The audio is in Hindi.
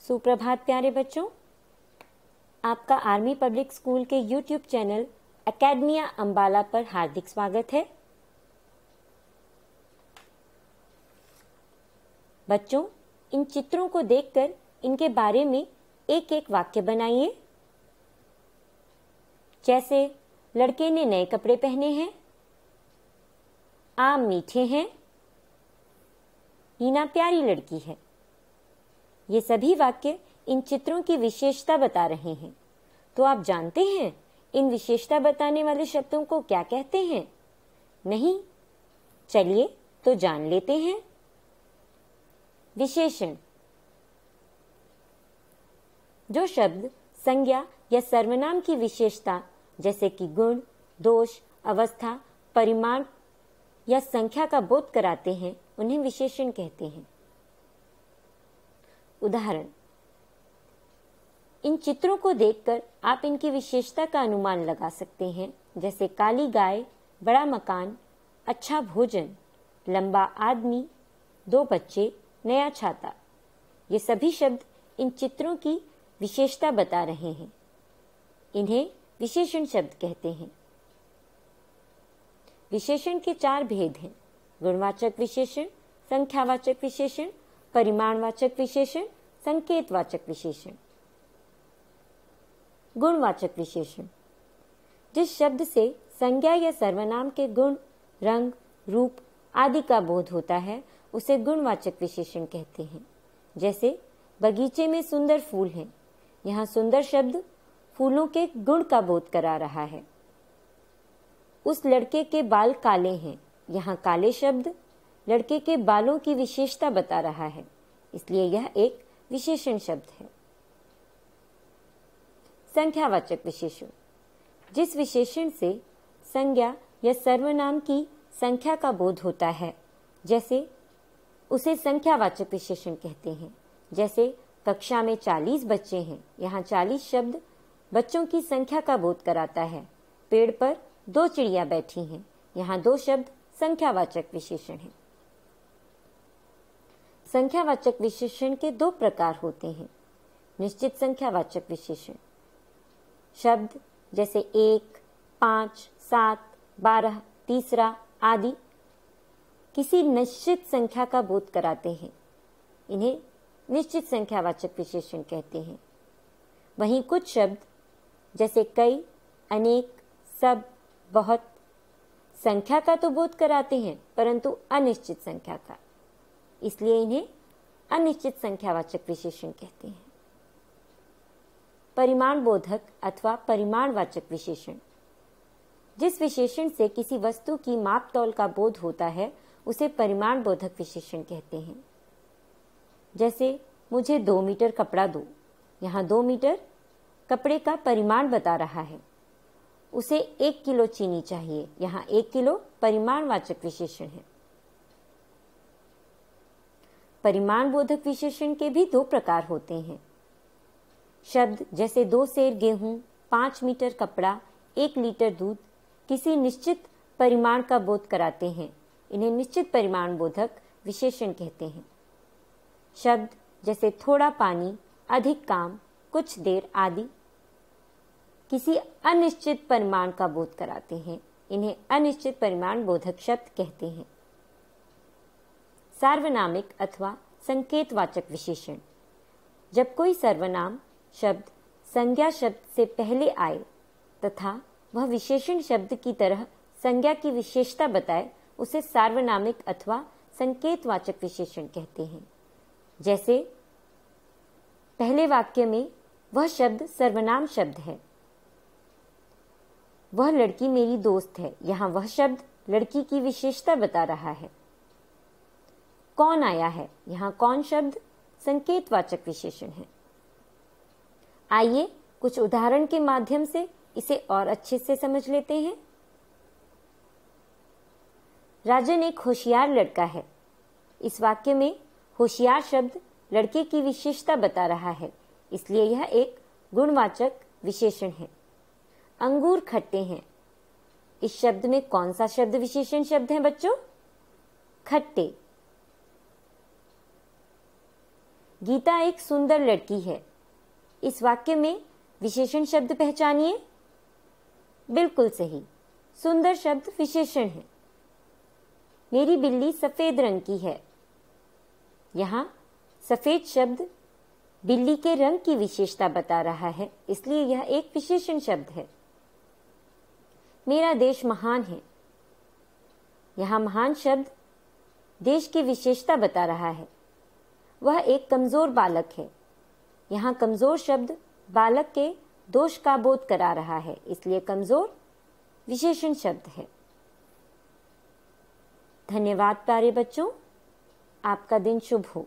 सुप्रभात प्यारे बच्चों, आपका आर्मी पब्लिक स्कूल के YouTube चैनल एकेडमिया अंबाला पर हार्दिक स्वागत है। बच्चों, इन चित्रों को देखकर इनके बारे में एक एक वाक्य बनाइए। जैसे लड़के ने नए कपड़े पहने हैं, आम मीठे हैं, हीना प्यारी लड़की है। ये सभी वाक्य इन चित्रों की विशेषता बता रहे हैं। तो आप जानते हैं इन विशेषता बताने वाले शब्दों को क्या कहते हैं? नहीं? चलिए तो जान लेते हैं। विशेषण, जो शब्द संज्ञा या सर्वनाम की विशेषता जैसे कि गुण, दोष, अवस्था, परिमाण या संख्या का बोध कराते हैं, उन्हें विशेषण कहते हैं। उदाहरण, इन चित्रों को देखकर आप इनकी विशेषता का अनुमान लगा सकते हैं। जैसे काली गाय, बड़ा मकान, अच्छा भोजन, लंबा आदमी, 2 बच्चे, नया छाता। ये सभी शब्द इन चित्रों की विशेषता बता रहे हैं। इन्हें विशेषण शब्द कहते हैं। विशेषण के 4 भेद हैं: गुणवाचक विशेषण, संख्यावाचक विशेषण, परिमाणवाचक विशेषण, संकेतवाचक विशेषण। गुणवाचक विशेषण, जिस शब्द से संज्ञा या सर्वनाम के गुण, रंग, रूप आदि का बोध होता है, उसे गुणवाचक विशेषण कहते हैं। जैसे बगीचे में सुंदर फूल हैं। यहाँ सुंदर शब्द फूलों के गुण का बोध करा रहा है। उस लड़के के बाल काले हैं। यहाँ काले शब्द लड़के के बालों की विशेषता बता रहा है, इसलिए यह एक विशेषण शब्द है। संख्यावाचक विशेषण, जिस विशेषण से संज्ञा या सर्वनाम की संख्या का बोध होता है, जैसे उसे संख्यावाचक विशेषण कहते हैं। जैसे कक्षा में 40 बच्चे हैं। यहाँ 40 शब्द बच्चों की संख्या का बोध कराता है। पेड़ पर 2 चिड़िया बैठी हैं। यहाँ 2 शब्द संख्यावाचक विशेषण हैं। संख्यावाचक विशेषण के 2 प्रकार होते हैं। निश्चित संख्यावाचक विशेषण, शब्द जैसे 1, 5, 7, 12, तीसरा आदि किसी निश्चित संख्या का बोध कराते हैं। इन्हें निश्चित संख्यावाचक विशेषण कहते हैं। वहीं कुछ शब्द जैसे कई, अनेक, सब, बहुत संख्या का तो बोध कराते हैं, परंतु अनिश्चित संख्या का, इसलिए इन्हें अनिश्चित संख्यावाचक विशेषण कहते हैं। परिमाण बोधक अथवा परिमाणवाचक विशेषण, जिस विशेषण से किसी वस्तु की माप तौल का बोध होता है, उसे परिमाण बोधक विशेषण कहते हैं। जैसे मुझे 2 मीटर कपड़ा दो। यहाँ 2 मीटर कपड़े का परिमाण बता रहा है। उसे 1 किलो चीनी चाहिए। यहाँ 1 किलो परिमाणवाचक विशेषण है। परिमाण बोधक विशेषण के भी 2 प्रकार होते हैं। शब्द जैसे 2 सेर गेहूं, 5 मीटर कपड़ा, 1 लीटर दूध किसी निश्चित परिमाण का बोध कराते हैं। इन्हें निश्चित परिमाण बोधक विशेषण कहते हैं। शब्द जैसे थोड़ा पानी, अधिक काम, कुछ देर आदि किसी अनिश्चित परिमाण का बोध कराते हैं। इन्हें अनिश्चित परिमाण बोधक शब्द कहते हैं। सार्वनामिक अथवा संकेतवाचक विशेषण, जब कोई सर्वनाम शब्द संज्ञा शब्द से पहले आए तथा वह विशेषण शब्द की तरह संज्ञा की विशेषता बताए, उसे सार्वनामिक अथवा संकेतवाचक विशेषण कहते हैं। जैसे पहले वाक्य में वह शब्द सर्वनाम शब्द है। वह लड़की मेरी दोस्त है। यहाँ वह शब्द लड़की की विशेषता बता रहा है। कौन आया है? यहाँ कौन शब्द संकेतवाचक विशेषण है। आइए कुछ उदाहरण के माध्यम से इसे और अच्छे से समझ लेते हैं। राजन एक होशियार लड़का है। इस वाक्य में होशियार शब्द लड़के की विशेषता बता रहा है, इसलिए यह एक गुणवाचक विशेषण है। अंगूर खट्टे हैं। इस शब्द में कौन सा शब्द विशेषण शब्द है बच्चों? खट्टे। गीता एक सुंदर लड़की है। इस वाक्य में विशेषण शब्द पहचानिए। बिल्कुल सही, सुंदर शब्द विशेषण है। मेरी बिल्ली सफेद रंग की है। यहाँ सफेद शब्द बिल्ली के रंग की विशेषता बता रहा है, इसलिए यह एक विशेषण शब्द है। मेरा देश महान है। यहाँ महान शब्द देश की विशेषता बता रहा है। वह एक कमजोर बालक है। यहाँ कमजोर शब्द बालक के दोष का बोध करा रहा है, इसलिए कमजोर विशेषण शब्द है। धन्यवाद प्यारे बच्चों, आपका दिन शुभ हो।